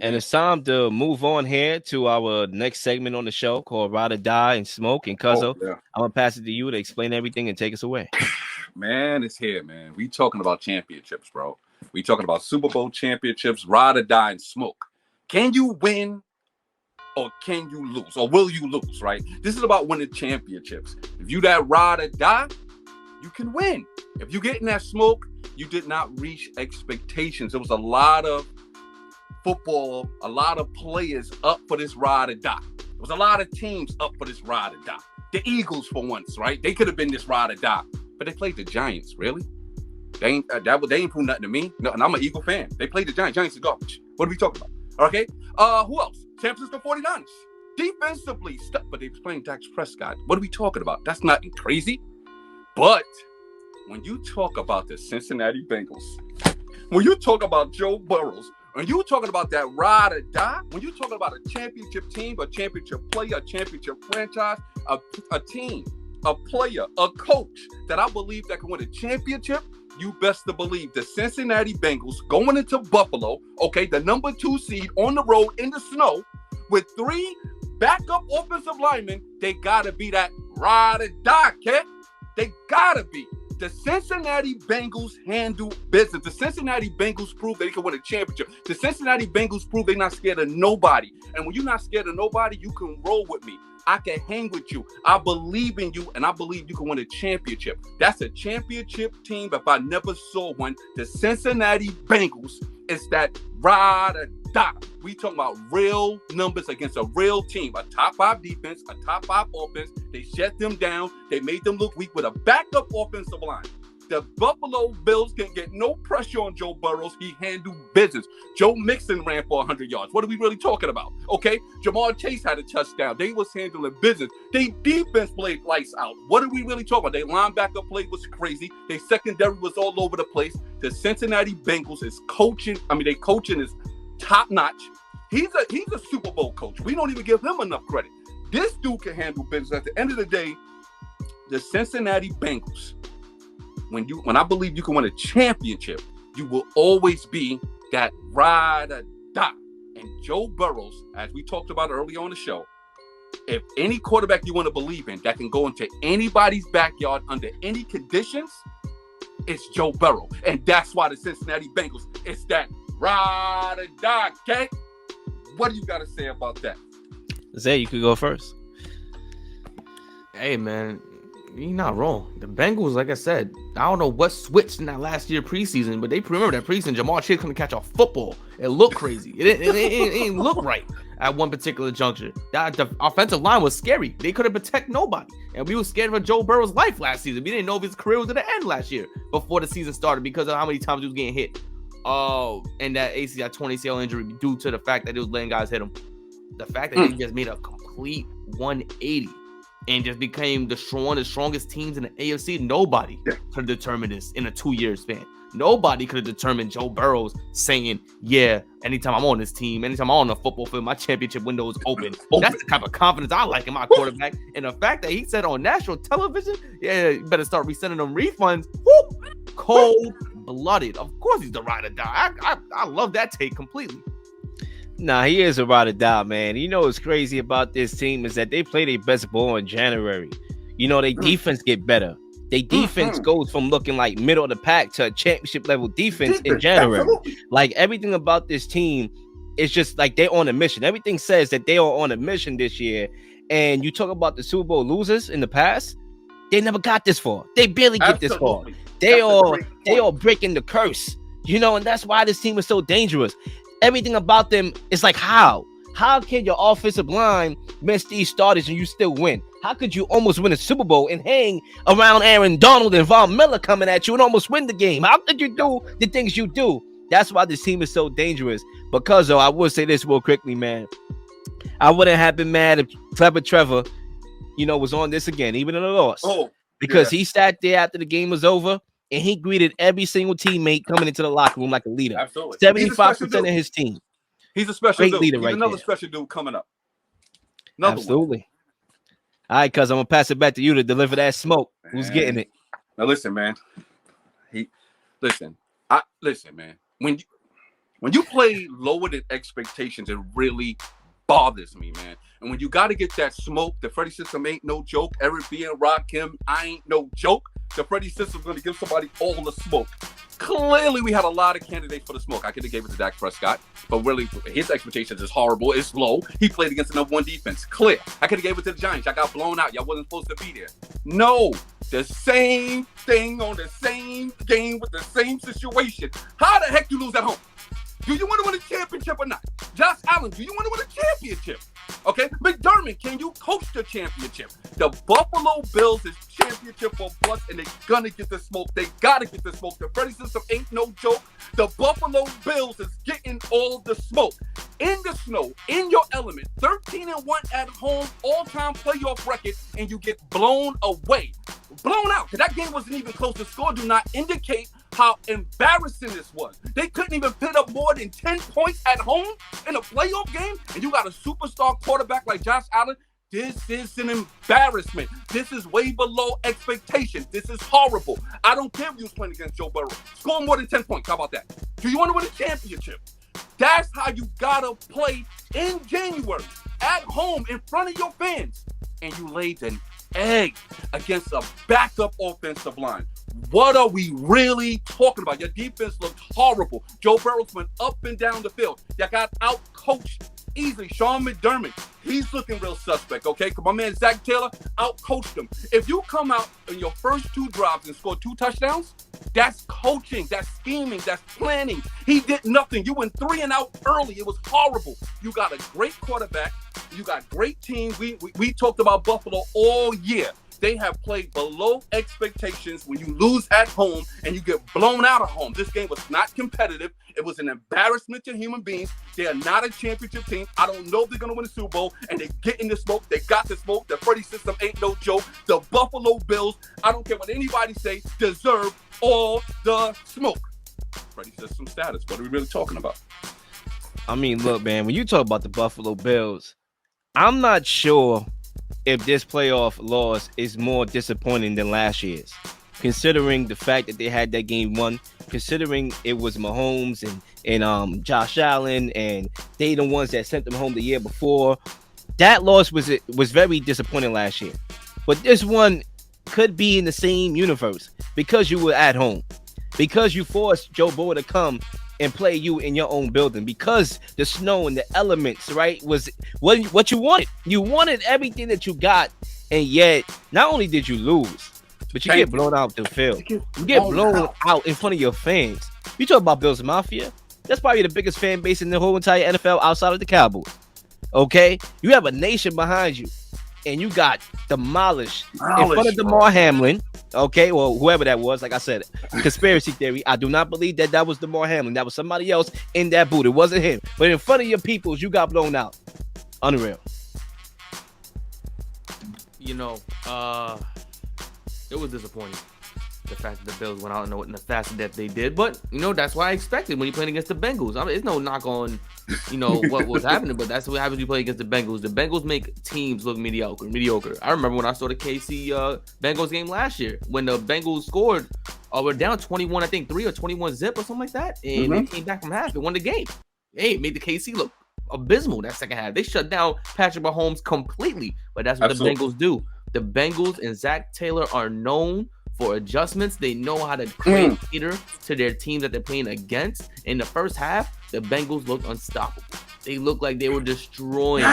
And it's time to move on here to our next segment on the show called Ride or Die and Smoke. And Cuzzo, Yeah. I'm going to pass it to you to explain everything and take us away. Man, it's here, man. We talking about championships, bro. We talking about Super Bowl championships, ride or die and smoke. Can you win or can you lose? Or will you lose, right? This is about winning championships. If you that ride or die, you can win. If you get in that smoke, you did not reach expectations. There was a lot of football, a lot of players up for this ride or die. There was a lot of teams up for this ride or die. The Eagles, for once, right? They could have been this ride or die, but they played the Giants. Really? They ain't prove nothing to me. No, and I'm an Eagle fan. They played the Giants. Giants are garbage. What are we talking about? Okay. Who else? San Francisco 49ers. Defensively, but they was playing Dak Prescott. What are we talking about? That's nothing crazy. But when you talk about the Cincinnati Bengals, when you talk about Joe Burrow, when you talking about that ride or die, when you talking about a championship team, a championship player, a championship franchise, a team, a player, a coach that I believe that can win a championship, you best to believe the Cincinnati Bengals going into Buffalo, okay, the number 2 seed on the road in the snow with 3 backup offensive linemen, they got to be that ride or die, kid. They got to be. The Cincinnati Bengals handle business. The Cincinnati Bengals prove they can win a championship. The Cincinnati Bengals prove they're not scared of nobody. And when you're not scared of nobody, you can roll with me. I can hang with you. I believe in you, and I believe you can win a championship. That's a championship team. If I never saw one, the Cincinnati Bengals is that ride or die. We talking about real numbers against a real team. A top 5 defense, a top 5 offense. They shut them down. They made them look weak with a backup offensive line. The Buffalo Bills can get no pressure on Joe Burrow. He handled business. Joe Mixon ran for 100 yards. What are we really talking about? Okay, Jamar Chase had a touchdown. They was handling business. They defense played lights out. What are we really talking about? They linebacker play was crazy. They secondary was all over the place. The Cincinnati Bengals is coaching. Their coaching is top notch. He's a Super Bowl coach. We don't even give him enough credit. This dude can handle business. At the end of the day, the Cincinnati Bengals, when I believe you can win a championship, you will always be that ride or die. And Joe Burrow, as we talked about earlier on the show, if any quarterback you want to believe in that can go into anybody's backyard under any conditions, it's Joe Burrow. And that's why the Cincinnati Bengals, it's that ride or die, okay? What do you got to say about that? Zay, you could go first. Hey, man, you're not wrong. The Bengals, like I said, I don't know what switched in that last year preseason, but they remember that preseason, Jamar Chase couldn't catch a football. It looked crazy. It didn't look right at one particular juncture. The offensive line was scary. They couldn't protect nobody. And we were scared for Joe Burrow's life last season. We didn't know if his career was going to end last year before the season started because of how many times he was getting hit. Oh, and that torn ACL injury due to the fact that it was letting guys hit him. The fact that they just made a complete 180 and just became one of the strongest teams in the AFC. Nobody could have determined this in a 2-year span. Nobody could have determined Joe Burrow's saying, yeah, anytime I'm on this team, anytime I'm on the football field, my championship window is open. That's the type of confidence I like in my quarterback. And the fact that he said on national television, yeah, you better start resending them refunds. Woo! Cold-blooded. Of course he's the ride or die. I love that take completely. Nah, he is a ride or die, man. You know what's crazy about this team is that they play their best ball in January. You know, their defense get better. Their defense goes from looking like middle of the pack to a championship level defense in January. Absolutely. Like everything about this team is just like they're on a mission. Everything says that they are on a mission this year. And you talk about the Super Bowl losers in the past, they never got this far. They barely get this far. They are breaking the curse. You know, and that's why this team is so dangerous. Everything about them is like, how can your offensive line miss these starters and you still win? How could you almost win a Super Bowl and hang around Aaron Donald and Von Miller coming at you and almost win the game? How could you do the things you do? That's why this team is so dangerous. Because, though, I will say this real quickly, man. I wouldn't have been mad if Clever Trevor, was on this again, even in a loss. Because he sat there after the game was over and he greeted every single teammate coming into the locker room like a leader. Absolutely. 75% of his team. He's a special dude. Leader. He's another special dude coming up. Absolutely. All right, cuz I'm going to pass it back to you to deliver that smoke. Who's getting it? Now, listen, man. Listen, man. When When you play lower than expectations, it really bothers me, man. And when you got to get that smoke, the Freddy system ain't no joke. Eric B and Rakim, I ain't no joke. The Freddy system's going to give somebody all the smoke. Clearly, we had a lot of candidates for the smoke. I could have gave it to Dak Prescott, but really, his expectations is horrible. It's low. He played against the number one defense. Clear. I could have gave it to the Giants. Y'all got blown out. Y'all wasn't supposed to be there. No. The same thing on the same game with the same situation. How the heck you lose at home? Do you want to win a championship or not? Josh Allen, do you want to win a championship? Okay, McDermott, can you coach the championship? The Buffalo Bills is championship for bust, and they're gonna get the smoke. They gotta get the smoke. The Freddy system ain't no joke. The Buffalo Bills is getting all the smoke. In the snow, in your element, 13-1 at home, all-time playoff record, and you get blown away. Blown out, because that game wasn't even close. The score do not indicate how embarrassing this was. They couldn't even put up more than 10 points at home in a playoff game, and you got a superstar quarterback like Josh Allen. This is an embarrassment. This is way below expectations. This is horrible. I don't care if you was playing against Joe Burrow. Score more than 10 points. How about that? Do you want to win a championship? That's how you gotta play in January, at home, in front of your fans. And you laid an egg against a backup offensive line. What are we really talking about? Your defense looked horrible. Joe Burrow went up and down the field. You got out-coached easily. Sean McDermott, he's looking real suspect, okay? Because my man Zach Taylor out-coached him. If you come out in your first two drives and score 2 touchdowns, that's coaching, that's scheming, that's planning. He did nothing. You went 3 and out early. It was horrible. You got a great quarterback. You got great team. We talked about Buffalo all year. They have played below expectations when you lose at home and you get blown out of home. This game was not competitive. It was an embarrassment to human beings. They are not a championship team. I don't know if they're going to win the Super Bowl, and they get in the smoke. They got the smoke. The Freddy system ain't no joke. The Buffalo Bills, I don't care what anybody say, deserve all the smoke. Freddy system status. What are we really talking about? I mean, look, man, when you talk about the Buffalo Bills, I'm not sure if this playoff loss is more disappointing than last year's, considering the fact that they had that game won, considering it was Mahomes and Josh Allen, and they the ones that sent them home the year before. That loss was very disappointing last year. But this one could be in the same universe because you were at home, because you forced Joe Burrow to come and play you in your own building, because the snow and the elements, right, was what you wanted. You wanted everything that you got, and yet not only did you lose, but you get blown out the field. You get blown out in front of your fans. You talk about Bills Mafia. That's probably the biggest fan base in the whole entire NFL outside of the Cowboys. Okay? You have a nation behind you, and you got demolished in front of Damar Hamlin. Okay, well, whoever that was, like I said, conspiracy theory. I do not believe that was Damar Hamlin. That was somebody else in that booth. It wasn't him. But in front of your peoples, you got blown out. Unreal. You know, it was disappointing. The fact that the Bills went out in the fashion that they did. But, you know, that's what I expected when you're playing against the Bengals. I mean, it's no knock on, you know, what was happening, but that's what happens when you play against the Bengals. The Bengals make teams look mediocre. I remember when I saw the KC Bengals game last year, when the Bengals scored, we're down 21, I think 3 or 21 zip or something like that, and they came back from half and won the game. Hey, it made the KC look abysmal that second half. They shut down Patrick Mahomes completely, but that's what the Bengals do. The Bengals and Zach Taylor are known for adjustments. They know how to create theater to their teams that they're playing against. In the first half, the Bengals looked unstoppable. They looked like they were destroying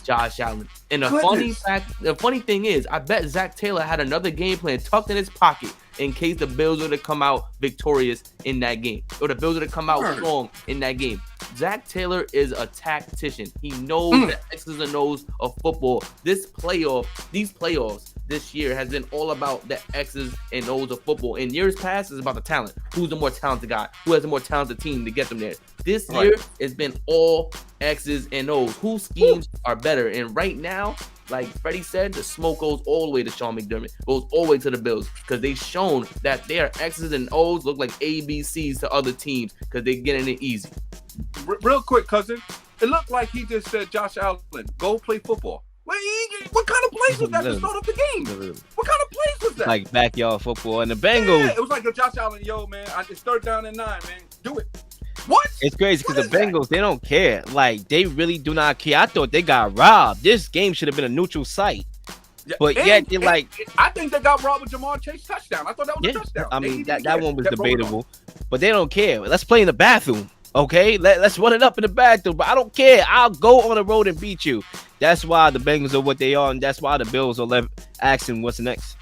Josh Allen. And the funny thing is, I bet Zach Taylor had another game plan tucked in his pocket in case the Bills were to come out victorious in that game, or the Bills were to come out strong in that game. Zach Taylor is a tactician. He knows the X's and O's of football. These playoffs this year has been all about the X's and O's of football. In years past, it's about the talent. Who's the more talented guy? Who has the more talented team to get them there? This year, it's been all X's and O's. Whose schemes are better? And right now, like Freddy said, the smoke goes all the way to Sean McDermott, goes all the way to the Bills, because they've shown that their X's and O's look like ABCs to other teams because they're getting it easy. Real quick, cousin. It looked like he just said, Josh Allen, go play football. What kind of place was that to start up the game? What kind of place was that? Like backyard football. And the Bengals. Yeah, it was like, Josh Allen, yo, man, it's 3rd down and 9, man. Do it. What? It's crazy What because the is that? Bengals, they don't care. Like, they really do not care. I thought they got robbed. This game should have been a neutral site. Yeah, But yet, they're like, I think they got robbed with Jamar Chase touchdown. I thought that was yeah, a touchdown. I They mean, didn't that care. one was Kept rolling on. debatable. But they don't care. Let's play in the bathroom. Okay, let's run it up in the bathroom. But I don't care. I'll go on the road and beat you. That's why the Bengals are what they are, and that's why the Bills are asking what's next.